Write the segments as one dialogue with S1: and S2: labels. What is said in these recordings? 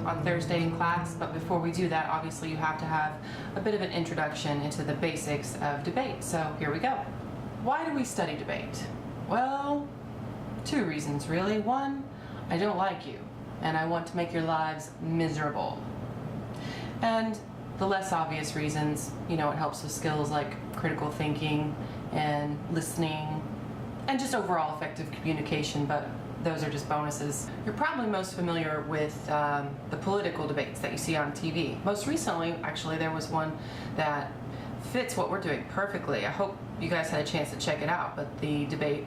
S1: on Thursday in class, but before we do that, obviously you have to have a bit of an introduction into the basics of debate. So here we go. Why do we study debate? Well, two reasons really. One, I don't like you, and I want to make your lives miserable. And the less obvious reasons, it helps with skills like critical thinking and listening and just overall effective communication, but those are just bonuses. You're probably most familiar with the political debates that you see on TV. Most recently, actually, there was one that fits what we're doing perfectly. I hope you guys had a chance to check it out, but the debate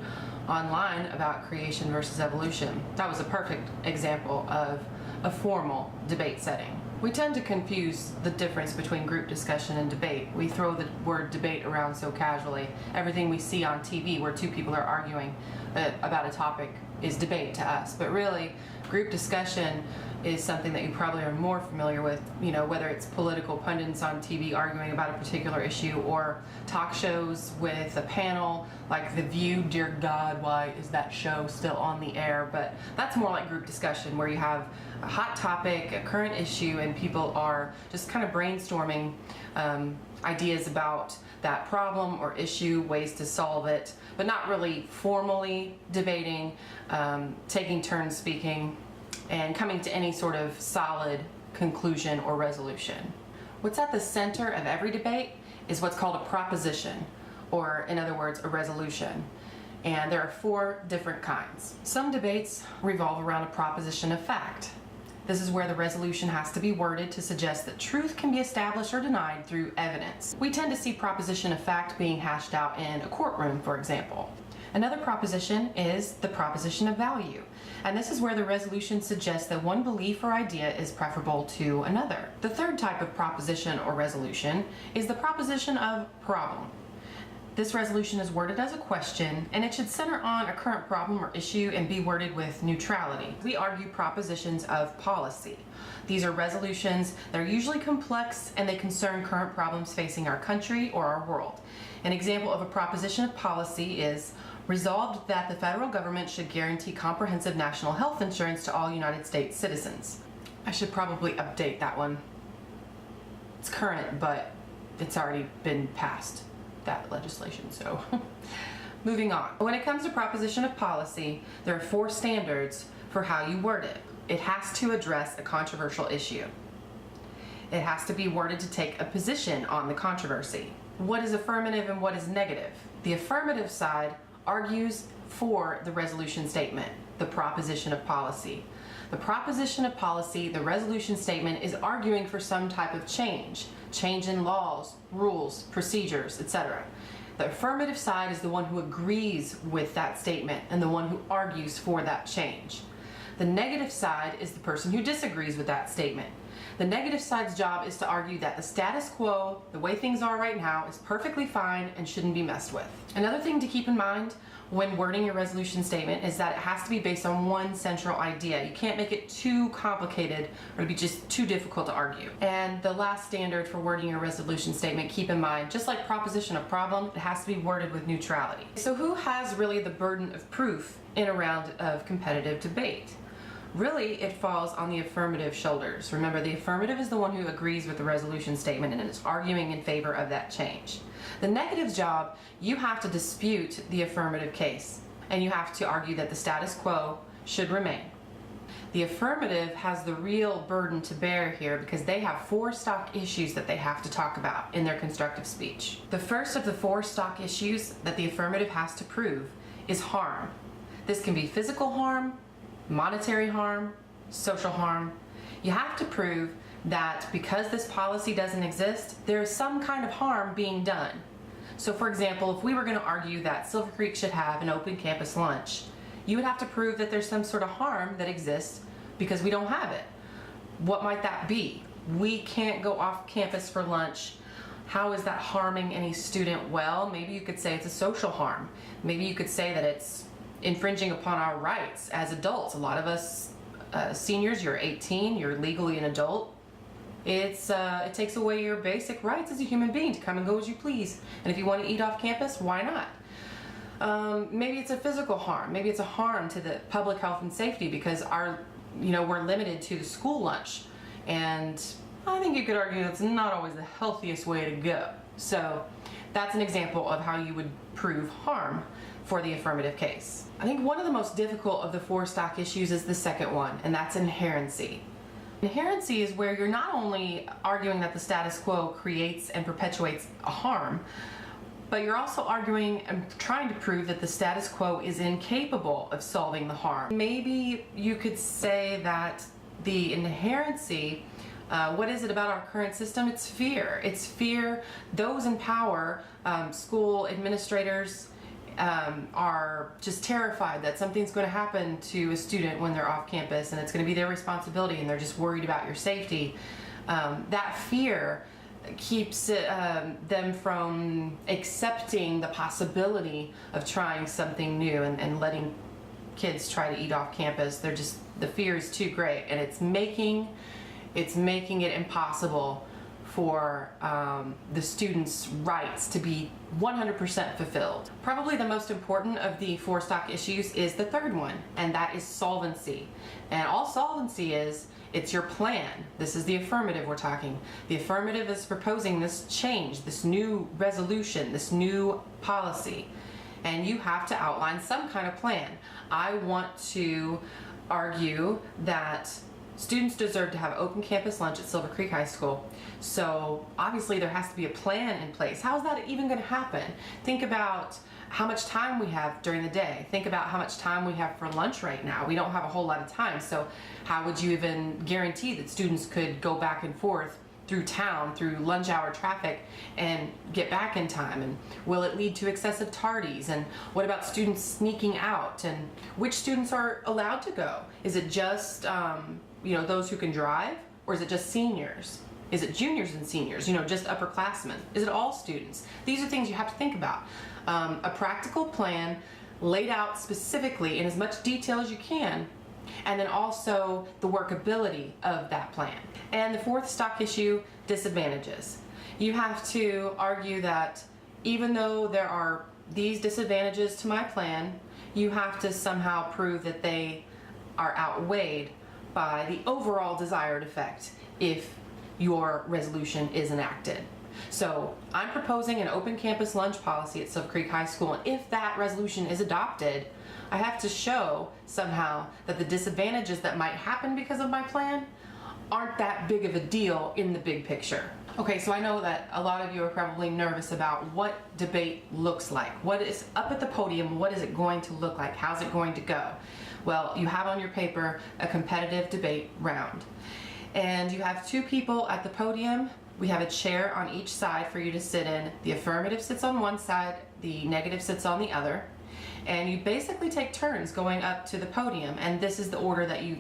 S1: online about creation versus evolution, that was a perfect example of a formal debate setting. We tend to confuse the difference between group discussion and debate. We throw the word debate around so casually. Everything we see on TV where two people are arguing about a topic is debate to us. But really, group discussion is something that you probably are more familiar with, whether it's political pundits on TV arguing about a particular issue or talk shows with a panel like The View. Dear God, why is that show still on the air? But that's more like group discussion, where you have a hot topic, a current issue, and people are just kind of brainstorming ideas about that problem or issue, ways to solve it, but not really formally debating, taking turns speaking, and coming to any sort of solid conclusion or resolution. What's at the center of every debate is what's called a proposition, or in other words, a resolution. And there are four different kinds. Some debates revolve around a proposition of fact. This is where the resolution has to be worded to suggest that truth can be established or denied through evidence. We tend to see proposition of fact being hashed out in a courtroom, for example. Another proposition is the proposition of value, and this is where the resolution suggests that one belief or idea is preferable to another. The third type of proposition or resolution is the proposition of problem. This resolution is worded as a question, and it should center on a current problem or issue and be worded with neutrality. We argue propositions of policy. These are resolutions that are usually complex, and they concern current problems facing our country or our world. An example of a proposition of policy is resolved that the federal government should guarantee comprehensive national health insurance to all United States citizens. I should probably update that one. It's current, but it's already been passed, that legislation, so. Moving on. When it comes to proposition of policy, there are four standards for how you word it. It has to address a controversial issue. It has to be worded to take a position on the controversy. What is affirmative and what is negative? The affirmative side argues for the resolution statement, the proposition of policy. The proposition of policy, the resolution statement, is arguing for some type of change in laws, rules, procedures, etc. The affirmative side is the one who agrees with that statement and the one who argues for that change. The negative side is the person who disagrees with that statement. The negative side's job is to argue that the status quo, the way things are right now, is perfectly fine and shouldn't be messed with. Another thing to keep in mind when wording your resolution statement is that it has to be based on one central idea. You can't make it too complicated or it'd be just too difficult to argue. And the last standard for wording your resolution statement, keep in mind, just like proposition of problem, it has to be worded with neutrality. So who has really the burden of proof in a round of competitive debate? Really, it falls on the affirmative shoulders. Remember, the affirmative is the one who agrees with the resolution statement and is arguing in favor of that change. The negative's job, you have to dispute the affirmative case, and you have to argue that the status quo should remain. The affirmative has the real burden to bear here because they have four stock issues that they have to talk about in their constructive speech. The first of the four stock issues that the affirmative has to prove is harm. This can be physical harm, monetary harm, social harm. You have to prove that because this policy doesn't exist, there is some kind of harm being done. So for example, if we were going to argue that Silver Creek should have an open campus lunch, you would have to prove that there's some sort of harm that exists because we don't have it. What might that be? We can't go off campus for lunch. How is that harming any student? Well, maybe you could say it's a social harm. Maybe you could say that it's infringing upon our rights as adults. A lot of us seniors, you're 18, you're legally an adult. It takes away your basic rights as a human being to come and go as you please. And if you want to eat off campus, why not? Maybe it's a physical harm. Maybe it's a harm to the public health and safety because we're limited to the school lunch. And I think you could argue that's not always the healthiest way to go. So that's an example of how you would prove harm for the affirmative case. I think one of the most difficult of the 4 stock issues is the second one, and that's inherency. Inherency is where you're not only arguing that the status quo creates and perpetuates a harm, but you're also arguing and trying to prove that the status quo is incapable of solving the harm. Maybe you could say that the inherency, what is it about our current system? It's fear. It's fear. Those in power, school administrators, are just terrified that something's going to happen to a student when they're off campus and it's going to be their responsibility, and they're just worried about your safety. That fear keeps them from accepting the possibility of trying something new and letting kids try to eat off campus. The fear is too great, and it's making it impossible for the students' rights to be 100% fulfilled. Probably the most important of the 4 stock issues is the third one, and that is solvency. And all solvency is, it's your plan. This is the affirmative we're talking. The affirmative is proposing this change, this new resolution, this new policy, and you have to outline some kind of plan. I want to argue that students deserve to have open campus lunch at Silver Creek High School. So obviously there has to be a plan in place. How is that even going to happen? Think about how much time we have during the day. Think about how much time we have for lunch right now. We don't have a whole lot of time. So how would you even guarantee that students could go back and forth through town, through lunch hour traffic, and get back in time? And will it lead to excessive tardies? And what about students sneaking out? And which students are allowed to go? Is it just those who can drive, or is it just seniors? Is it juniors and seniors, just upperclassmen? Is it all students? These are things you have to think about. A practical plan laid out specifically in as much detail as you can, and then also the workability of that plan. And the 4th stock issue, disadvantages. You have to argue that even though there are these disadvantages to my plan, you have to somehow prove that they are outweighed by the overall desired effect if your resolution is enacted. So I'm proposing an open campus lunch policy at Silver Creek High School, and if that resolution is adopted, I have to show somehow that the disadvantages that might happen because of my plan aren't that big of a deal in the big picture. Okay, so I know that a lot of you are probably nervous about what debate looks like. What is up at the podium? What is it going to look like? How's it going to go? Well, you have on your paper a competitive debate round. And you have 2 people at the podium. We have a chair on each side for you to sit in. The affirmative sits on one side, the negative sits on the other. And you basically take turns going up to the podium, and this is the order that you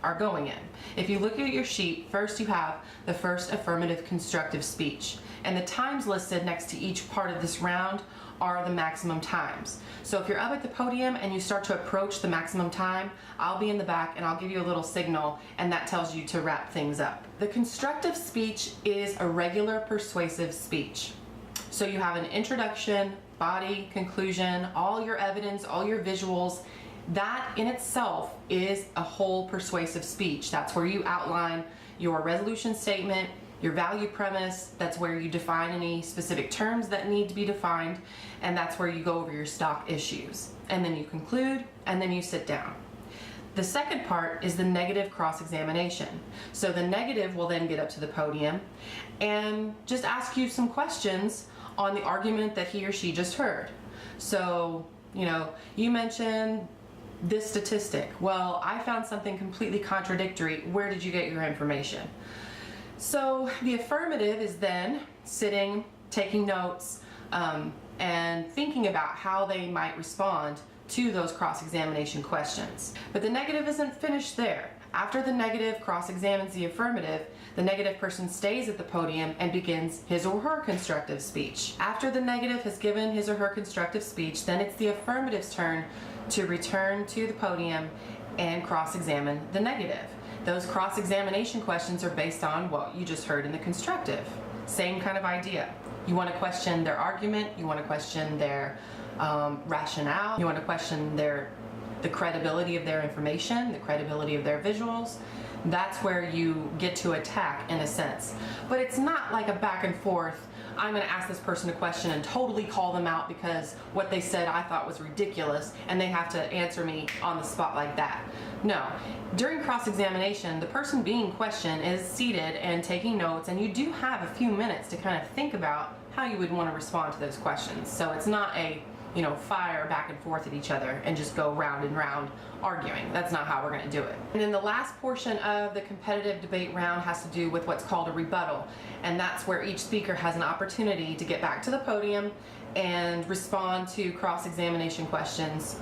S1: are going in. If you look at your sheet, first you have the first affirmative constructive speech, and the times listed next to each part of this round are the maximum times. So if you're up at the podium and you start to approach the maximum time, I'll be in the back and I'll give you a little signal, and that tells you to wrap things up. The constructive speech is a regular persuasive speech. So you have an introduction, body, conclusion, all your evidence, all your visuals. That in itself is a whole persuasive speech. That's where you outline your resolution statement, your value premise. That's where you define any specific terms that need to be defined, and that's where you go over your stock issues. And then you conclude, and then you sit down. The second part is the negative cross-examination. So the negative will then get up to the podium and just ask you some questions on the argument that he or she just heard. So, you mentioned this statistic. Well, I found something completely contradictory. Where did you get your information? So the affirmative is then sitting, taking notes, and thinking about how they might respond to those cross-examination questions. But the negative isn't finished there. After the negative cross-examines the affirmative, the negative person stays at the podium and begins his or her constructive speech. After the negative has given his or her constructive speech, then it's the affirmative's turn to return to the podium and cross-examine the negative. Those cross-examination questions are based on what you just heard in the constructive. Same kind of idea. You want to question their argument, you want to question their rationale, you want to question the credibility of their information, the credibility of their visuals, That's where you get to attack in a sense. But it's not like a back and forth. I'm going to ask this person a question and totally call them out because what they said I thought was ridiculous and they have to answer me on the spot like that. No. During cross-examination, the person being questioned is seated and taking notes, and you do have a few minutes to kind of think about how you would want to respond to those questions. So it's not a fire back and forth at each other and just go round and round arguing. That's not how we're going to do it. And then the last portion of the competitive debate round has to do with what's called a rebuttal. And that's where each speaker has an opportunity to get back to the podium and respond to cross-examination questions,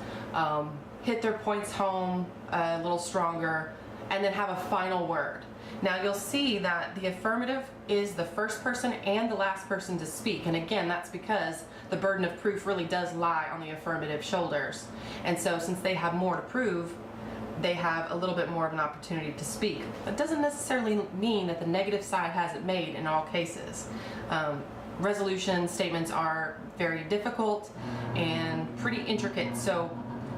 S1: hit their points home a little stronger, and then have a final word. Now you'll see that the affirmative is the first person and the last person to speak, and again that's because the burden of proof really does lie on the affirmative shoulders. And so since they have more to prove, they have a little bit more of an opportunity to speak. That doesn't necessarily mean that the negative side has it made in all cases. Resolution statements are very difficult and pretty intricate, so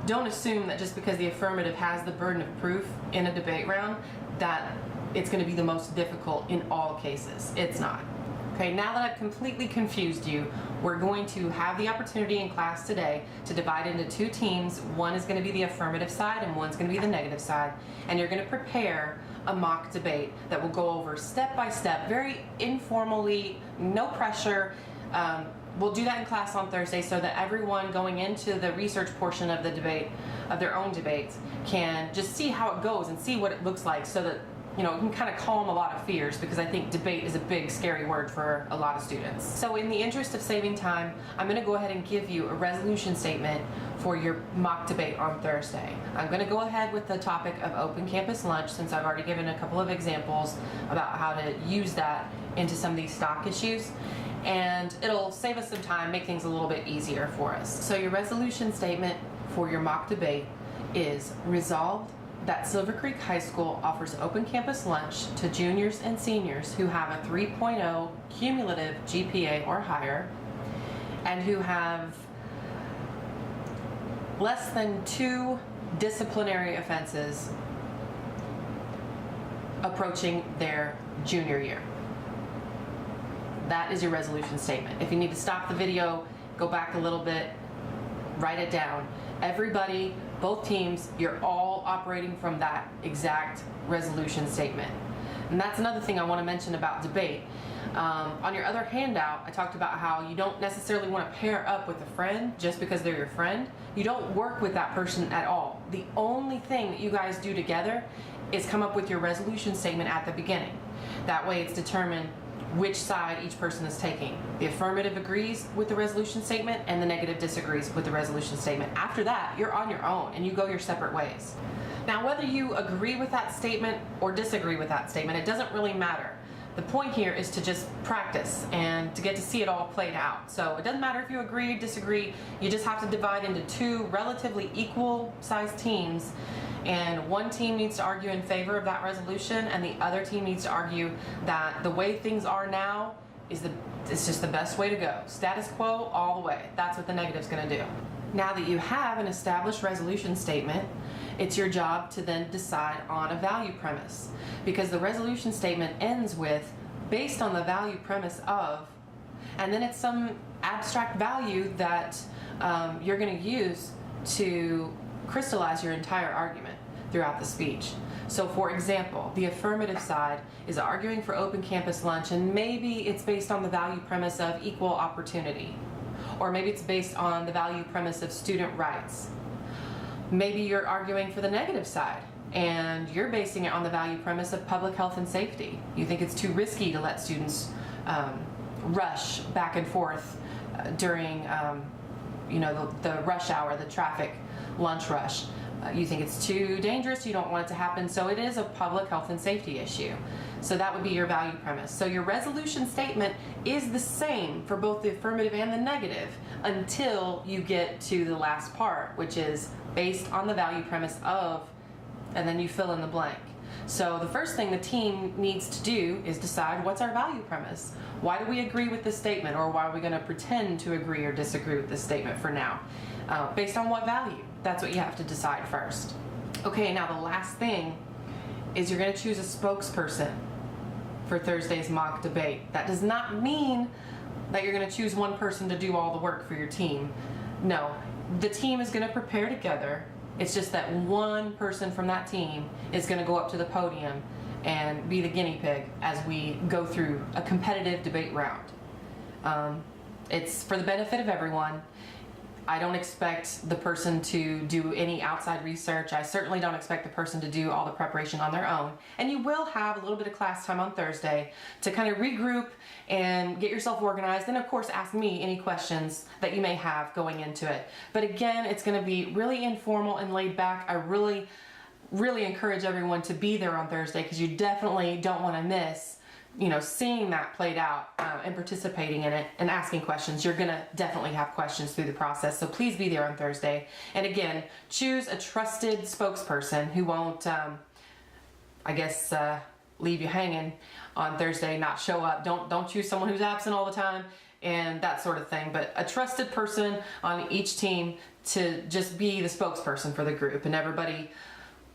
S1: don't assume that just because the affirmative has the burden of proof in a debate round that it's going to be the most difficult in all cases. It's not. Okay, now that I've completely confused you, we're going to have the opportunity in class today to divide into two teams. One is going to be the affirmative side and one's going to be the negative side. And you're going to prepare a mock debate that will go over step by step, very informally, no pressure. We'll do that in class on Thursday so that everyone going into the research portion of the debate, of their own debates, can just see how it goes and see what it looks like so that it can kind of calm a lot of fears, because I think debate is a big, scary word for a lot of students. So in the interest of saving time, I'm going to go ahead and give you a resolution statement for your mock debate on Thursday. I'm going to go ahead with the topic of open campus lunch, since I've already given a couple of examples about how to use that into some of these stock issues. And it'll save us some time, make things a little bit easier for us. So your resolution statement for your mock debate is resolved that Silver Creek High School offers open campus lunch to juniors and seniors who have a 3.0 cumulative GPA or higher and who have less than 2 disciplinary offenses approaching their junior year. That is your resolution statement. If you need to stop the video, go back a little bit, write it down. Everybody, both teams, you're all operating from that exact resolution statement. And that's another thing I want to mention about debate. On your other handout, I talked about how you don't necessarily want to pair up with a friend just because they're your friend. You don't work with that person at all. The only thing that you guys do together is come up with your resolution statement at the beginning. That way it's determined which side each person is taking. The affirmative agrees with the resolution statement and the negative disagrees with the resolution statement. After that, you're on your own and you go your separate ways. Now, whether you agree with that statement or disagree with that statement, it doesn't really matter. The point here is to just practice and to get to see it all played out. So it doesn't matter if you agree, disagree, you just have to divide into 2 relatively equal sized teams, and one team needs to argue in favor of that resolution and the other team needs to argue that the way things are now is it's just the best way to go. Status quo all the way. That's what the negative's going to do. Now that you have an established resolution statement, it's your job to then decide on a value premise, because the resolution statement ends with based on the value premise of, and then it's some abstract value that you're going to use to crystallize your entire argument throughout the speech. So for example, the affirmative side is arguing for open campus lunch, and maybe it's based on the value premise of equal opportunity, or maybe it's based on the value premise of student rights. Maybe you're arguing for the negative side and you're basing it on the value premise of public health and safety. You think it's too risky to let students rush back and forth during the rush hour, the traffic lunch rush. You think it's too dangerous, you don't want it to happen, so it is a public health and safety issue. So that would be your value premise. So your resolution statement is the same for both the affirmative and the negative until you get to the last part, which is based on the value premise of, and then you fill in the blank. So the first thing the team needs to do is decide, what's our value premise? Why do we agree with this statement, or why are we going to pretend to agree or disagree with this statement for now? Based on what value? That's what you have to decide first. Okay, now the last thing is you're going to choose a spokesperson for Thursday's mock debate. That does not mean that you're going to choose one person to do all the work for your team. No, the team is going to prepare together. It's just that one person from that team is going to go up to the podium and be the guinea pig as we go through a competitive debate round. It's for the benefit of everyone. I don't expect the person to do any outside research. I certainly don't expect the person to do all the preparation on their own. And you will have a little bit of class time on Thursday to kind of regroup and get yourself organized, and of course ask me any questions that you may have going into it. But again, it's going to be really informal and laid back. I really encourage everyone to be there on Thursday, because you definitely don't want to miss seeing that played out and participating in it and asking questions. You're gonna definitely have questions through the process, so please be there on Thursday. And again, choose a trusted spokesperson who won't, leave you hanging on Thursday, not show up. Don't choose someone who's absent all the time and that sort of thing, but a trusted person on each team to just be the spokesperson for the group. And everybody,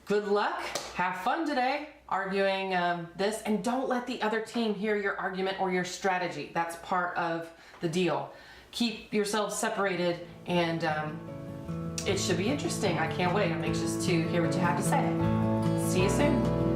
S1: good luck, have fun today arguing this, and don't let the other team hear your argument or your strategy. That's part of the deal. Keep yourselves separated, and it should be interesting. I can't wait. I'm anxious to hear what you have to say. See you soon.